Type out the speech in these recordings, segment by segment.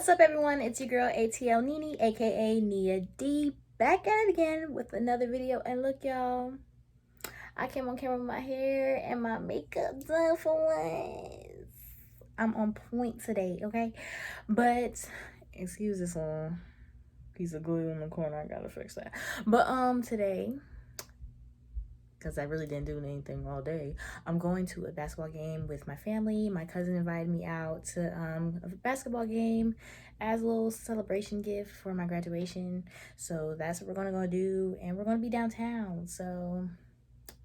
What's up, everyone? It's your girl ATL Nini, aka Nia D, back at it again with another video. And look, y'all, I came on camera with my hair and my makeup done for once. I'm on point today, okay? But excuse this piece of glue in the corner. I gotta fix that. But today, because I really didn't do anything all day, I'm going to a basketball game with my family. My cousin invited me out to a basketball game as a little celebration gift for my graduation. So that's what we're gonna go do, and we're gonna be downtown. So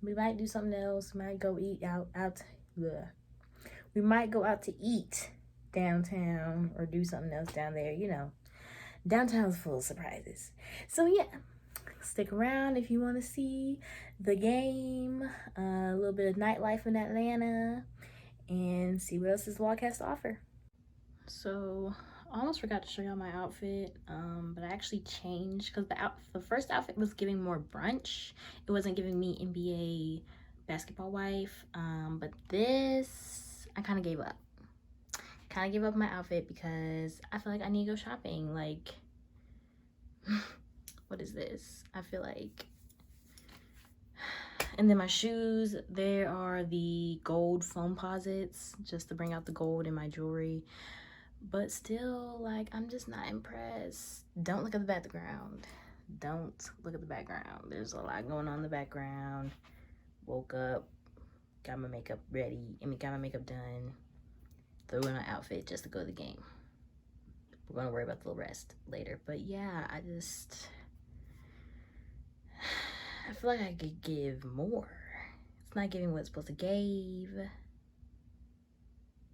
we might do something else. We might go eat out. We might go out to eat downtown or do something else down there. You know, downtown's full of surprises. So yeah. Stick around if you want to see the game, a little bit of nightlife in Atlanta, and see what else this vlog has to offer. So I almost forgot to show y'all my outfit, but I actually changed because the first outfit was giving more brunch. It wasn't giving me NBA basketball wife, but this I kind of gave up. My outfit because I feel like I need to go shopping. Like, what is this? I feel like. And then my shoes, there are the gold foam posits just to bring out the gold in my jewelry. But still, like, I'm just not impressed. Don't look at the background. Don't look at the background. There's a lot going on in the background. Woke up, got my makeup ready. Got my makeup done. Threw in an outfit just to go to the game. We're gonna worry about the rest later. But yeah, I feel like I could give more. It's not giving what it's supposed to give.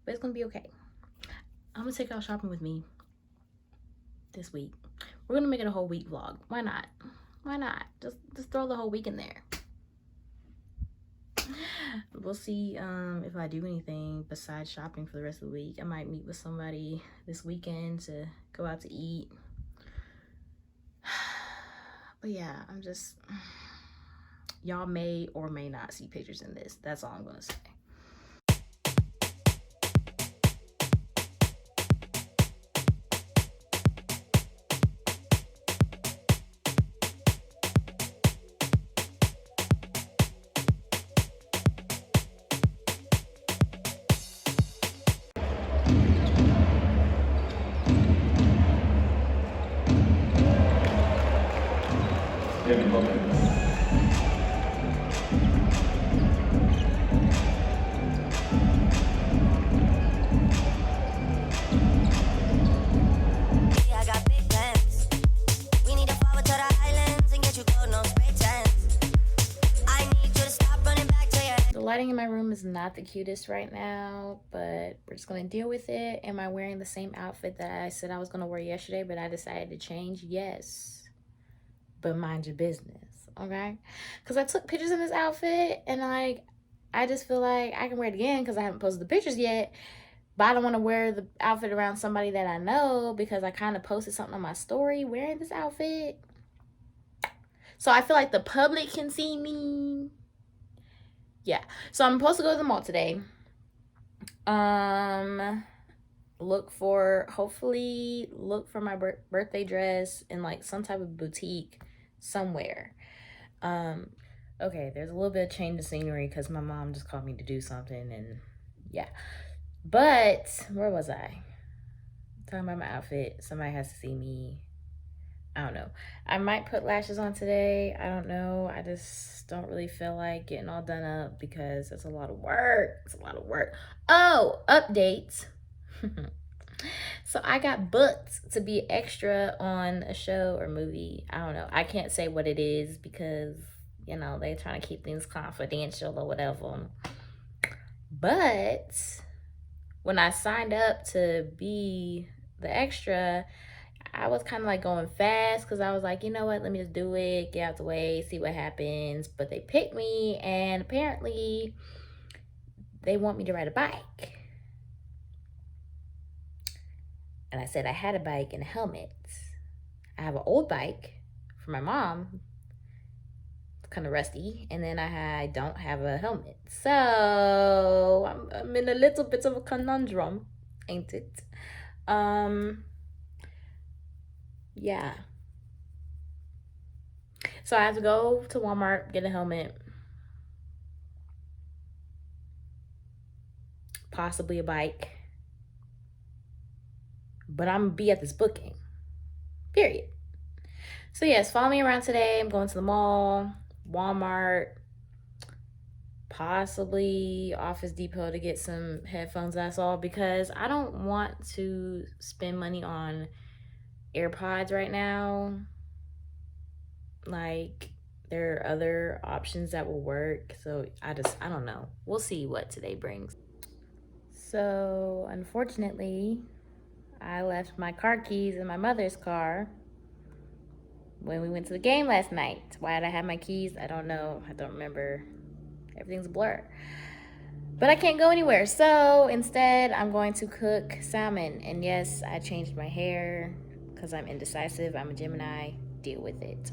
But it's gonna be okay. I'm gonna take y'all shopping with me this week. We're gonna make it a whole week vlog. Why not? Why not? Just throw the whole week in there. We'll see if I do anything besides shopping for the rest of the week. I might meet with somebody this weekend to go out to eat. But yeah, y'all may or may not see pictures in this. That's all I'm gonna say. Lighting in my room is not the cutest right now, but we're just gonna deal with it. Am I wearing the same outfit that I said I was gonna wear yesterday, but I decided to change? Yes, but mind your business, okay? Because I took pictures in this outfit, and like, I just feel like I can wear it again because I haven't posted the pictures yet, but I don't want to wear the outfit around somebody that I know because I kind of posted something on my story wearing this outfit. So I feel like the public can see me. Yeah, so I'm supposed to go to the mall today. Hopefully look for my birthday dress in like some type of boutique somewhere. Okay, there's a little bit of change of scenery because my mom just called me to do something, and yeah. But where was I? Talking about my outfit. Somebody has to see me. I don't know. I might put lashes on today. I don't know. I just don't really feel like getting all done up because it's a lot of work. It's a lot of work. Oh, updates. So I got booked to be extra on a show or movie. I don't know. I can't say what it is because, you know, they're trying to keep things confidential or whatever. But when I signed up to be the extra, I was kind of like going fast because I was like, you know what, let me just do it, get out the way, see what happens. But they picked me, and apparently they want me to ride a bike. And I said I had a bike and a helmet. I have an old bike for my mom, it's kind of rusty, and then I don't have a helmet. So I'm in a little bit of a conundrum, ain't it? yeah. So I have to go to Walmart, get a helmet, possibly a bike. But I'm gonna be at this booking. Period. So yes, follow me around today. I'm going to the mall, Walmart, possibly Office Depot to get some headphones I saw, because I don't want to spend money on AirPods right now. Like, there are other options that will work. So I don't know. We'll see what today brings. So unfortunately, I left my car keys in my mother's car when we went to the game last night. Why did I have my keys? I don't know. I don't remember. Everything's a blur. But I can't go anywhere. So instead, I'm going to cook salmon. And yes, I changed my hair because I'm indecisive. I'm a Gemini. Deal with it.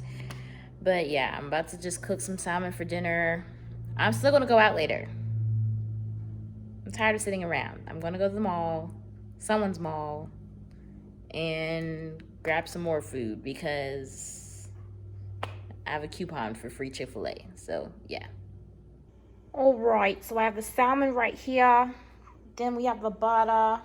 But yeah, I'm about to just cook some salmon for dinner. I'm still going to go out later. I'm tired of sitting around. I'm going to go to the mall, someone's mall, and grab some more food because I have a coupon for free Chick-fil-A. So yeah. All right, so I have the salmon right here. Then we have the butter.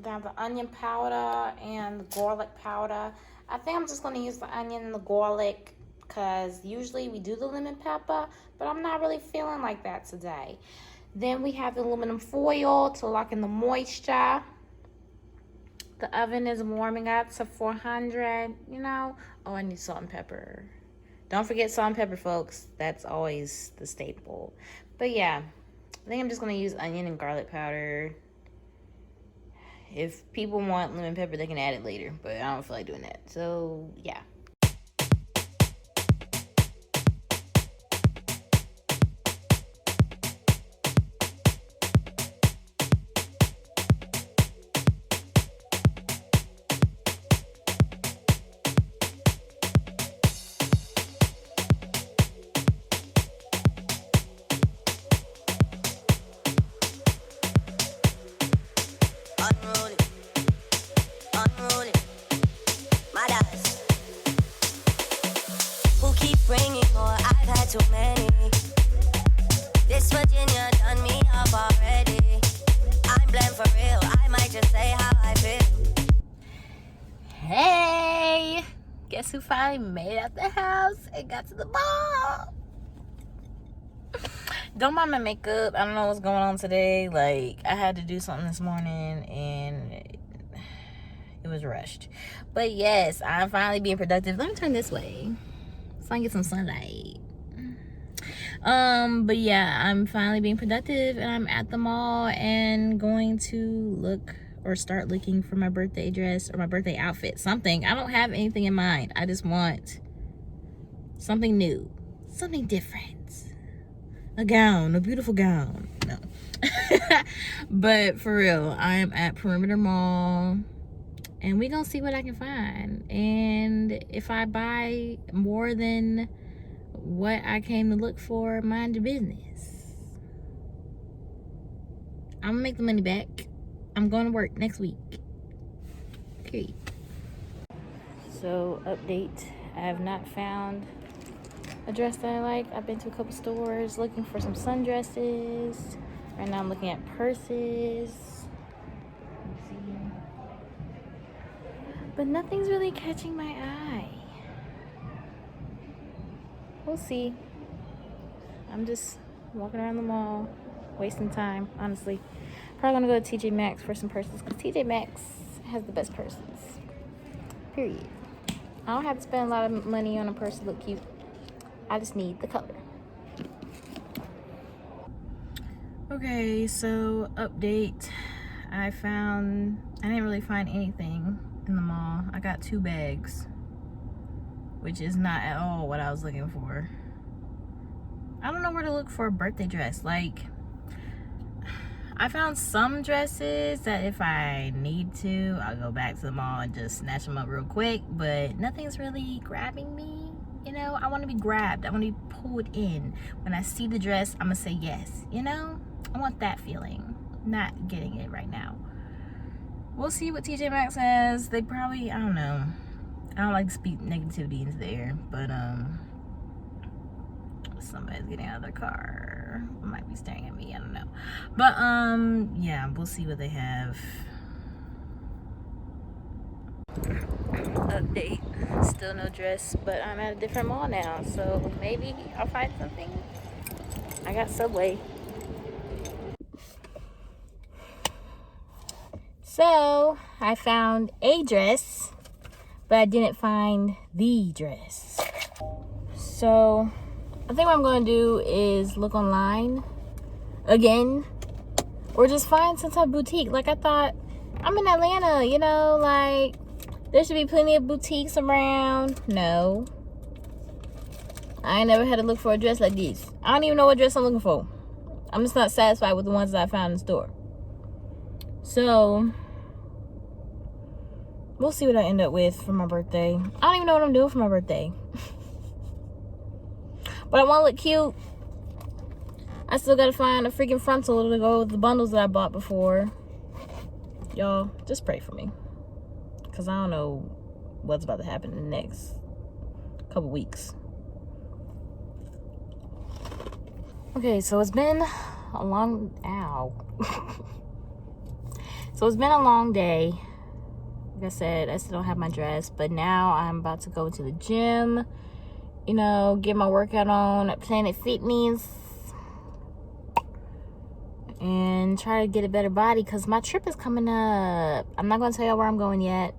Then I have the onion powder and the garlic powder. I think I'm just gonna use the onion and the garlic because usually we do the lemon pepper, but I'm not really feeling like that today. Then we have the aluminum foil to lock in the moisture. The oven is warming up to 400, you know. Oh, I need salt and pepper. Don't forget salt and pepper, folks. That's always the staple. But yeah, I think I'm just going to use onion and garlic powder. If people want lemon pepper, they can add it later. But I don't feel like doing that. So, yeah. Bringing more, I've had too many. This Virginia done me up already. I'm blamed for real, I might just say how I feel. Hey! Guess who finally made it out the house and got to the mall? Don't mind my makeup. I don't know what's going on today. Like, I had to do something this morning and it was rushed. But yes, I'm finally being productive. Let me turn this way so I can get some sunlight. But yeah, I'm finally being productive and I'm at the mall and going to look or start looking for my birthday dress or my birthday outfit. Something. I don't have anything in mind. I just want something new, something different. A gown, a beautiful gown. No. But for real, I am at Perimeter Mall and we gonna see what I can find. And if I buy more than what I came to look for, mind your business. I'm gonna make the money back. I'm going to work next week. Period. So, update. I have not found a dress that I like. I've been to a couple stores looking for some sundresses. Right now I'm looking at purses. Let's see. But nothing's really catching my eye. We'll see. I'm just walking around the mall, wasting time, honestly. Probably gonna go to TJ Maxx for some purses because TJ Maxx has the best purses. Period. I don't have to spend a lot of money on a purse to look cute. I just need the color. Okay, so update. I didn't really find anything in the mall. I got 2 bags, which is not at all what I was looking for. I don't know where to look for a birthday dress. Like, I found some dresses that if I need to, I'll go back to the mall and just snatch them up real quick, but nothing's really grabbing me. You know, I want to be grabbed. I want to be pulled in. When I see the dress, I'm going to say yes. You know, I want that feeling. Not getting it right now. We'll see what TJ Maxx has. They probably, I don't know. I don't like to speak negativity into the air, but somebody's getting out of their car. Might be staring at me, I don't know. But yeah, we'll see what they have. Update, still no dress, but I'm at a different mall now, so maybe I'll find something. I got Subway. So I found a dress, but I didn't find the dress. So I think what I'm going to do is look online again, or just find some type of boutique. Like, I thought, I'm in Atlanta, you know, like there should be plenty of boutiques around. No, I ain't never had to look for a dress like this. I don't even know what dress I'm looking for. I'm just not satisfied with the ones that I found in the store. So we'll see what I end up with for my birthday. I don't even know what I'm doing for my birthday. But I want to look cute. I still got to find a freaking frontal to go with the bundles that I bought before. Y'all, just pray for me. Because I don't know what's about to happen in the next couple weeks. Okay, so it's been a long... Ow. So it's been a long day. Like I said, I still don't have my dress. But now I'm about to go to the gym. You know, get my workout on at Planet Fitness. And try to get a better body. Because my trip is coming up. I'm not going to tell y'all where I'm going yet.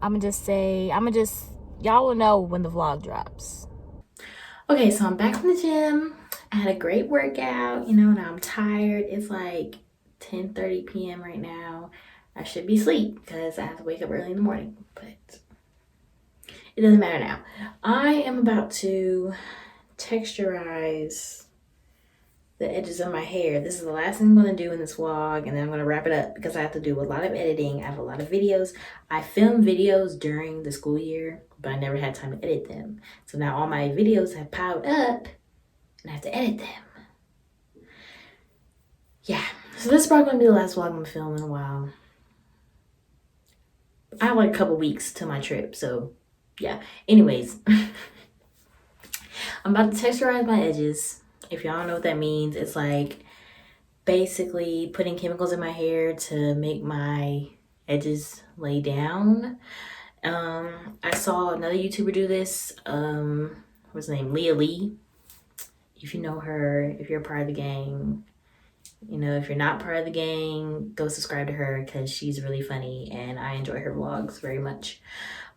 I'm going to just say... Y'all will know when the vlog drops. Okay, so I'm back from the gym. I had a great workout. You know, now I'm tired. It's like 10:30 p.m. right now. I should be asleep because I have to wake up early in the morning, but it doesn't matter now. I am about to texturize the edges of my hair. This is the last thing I'm going to do in this vlog, and then I'm going to wrap it up because I have to do a lot of editing. I have a lot of videos. I film videos during the school year, but I never had time to edit them. So now all my videos have piled up, and I have to edit them. Yeah, so this is probably going to be the last vlog I'm going to film in a while. I have like a couple weeks to my trip, so yeah. Anyways, I'm about to texturize my edges. If y'all don't know what that means, it's like basically putting chemicals in my hair to make my edges lay down. I saw another YouTuber do this. What's her name? Leah Lee. If you know her, if you're a part of the gang, you know, if you're not part of the gang, go subscribe to her because she's really funny and I enjoy her vlogs very much.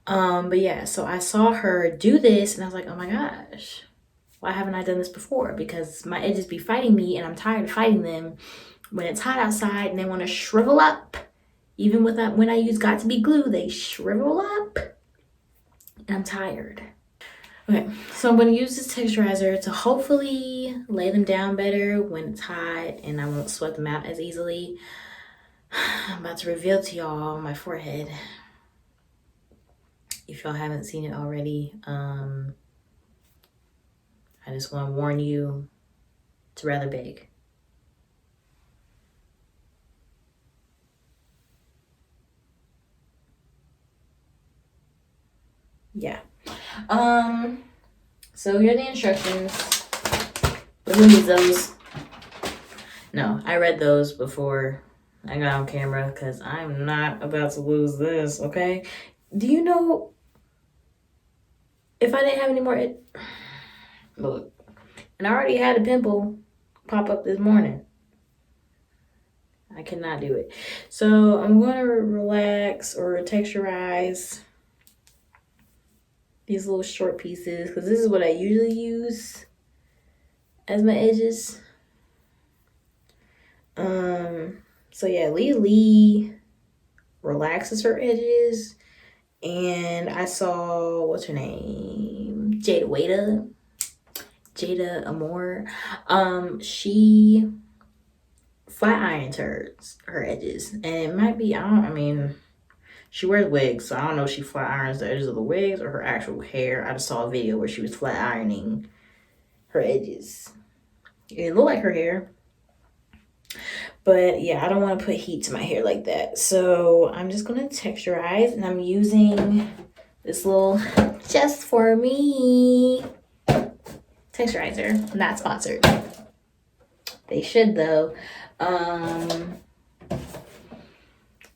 But yeah, so I saw her do this and I was like, oh my gosh, why haven't I done this before? Because my edges be fighting me and I'm tired of fighting them when it's hot outside and they want to shrivel up. Even when I use Got To Be glue, they shrivel up and I'm tired. Okay, so I'm going to use this texturizer to hopefully lay them down better when it's hot and I won't sweat them out as easily. I'm about to reveal to y'all my forehead. If y'all haven't seen it already, I just want to warn you, it's rather big. Yeah. So here are the instructions. Let me use those. No, I read those before I got on camera because I'm not about to lose this, okay? Do you know if I didn't have any more... Look, and I already had a pimple pop up this morning. I cannot do it. So I'm going to relax or texturize these little short pieces because this is what I usually use as my edges. So yeah, Lee relaxes her edges, and I saw, what's her name, Jada Amore. She flat irons her edges, and it might be, she wears wigs, so I don't know if she flat irons the edges of the wigs or her actual hair. I just saw a video where she was flat ironing her edges. It looked like her hair. But yeah, I don't want to put heat to my hair like that. So I'm just going to texturize, and I'm using this little just for me texturizer. Not sponsored. They should though.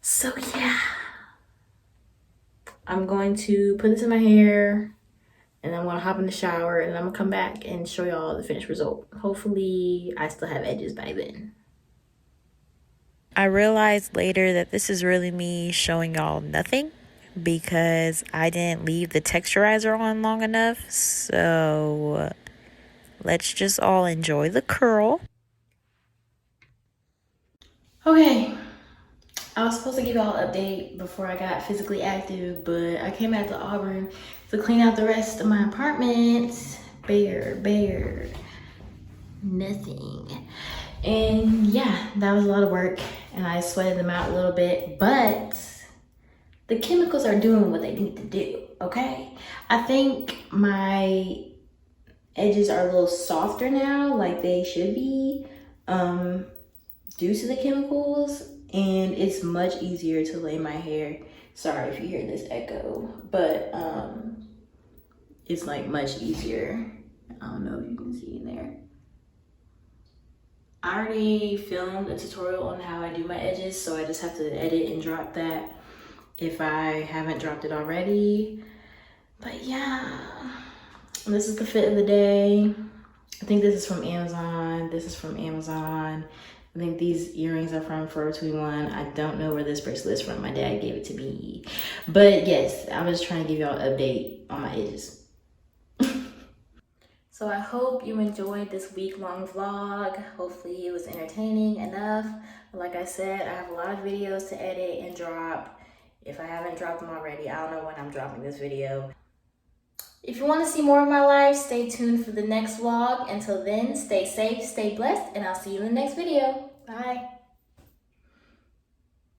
So yeah, I'm going to put this in my hair, and I'm gonna hop in the shower, and I'm gonna come back and show y'all the finished result. Hopefully I still have edges by then. I realized later that this is really me showing y'all nothing because I didn't leave the texturizer on long enough. So let's just all enjoy the curl. Okay, I was supposed to give y'all an update before I got physically active, but I came out to Auburn to clean out the rest of my apartment. Bare, nothing. And yeah, that was a lot of work, and I sweated them out a little bit, but the chemicals are doing what they need to do, okay? I think my edges are a little softer now, like they should be, due to the chemicals, and it's much easier to lay my hair. Sorry if you hear this echo, but it's like much easier. I don't know if you can see in there. I already filmed a tutorial on how I do my edges, so I just have to edit and drop that if I haven't dropped it already. But yeah, this is the fit of the day. I think this is from Amazon. This is from Amazon. I think these earrings are from Forever 21. I don't know where this bracelet is from. My dad gave it to me. But yes, I was trying to give y'all an update on my edges. So I hope you enjoyed this week-long vlog. Hopefully it was entertaining enough. Like I said, I have a lot of videos to edit and drop. If I haven't dropped them already, I don't know when I'm dropping this video. If you want to see more of my life, stay tuned for the next vlog. Until then, stay safe, stay blessed, and I'll see you in the next video. Bye.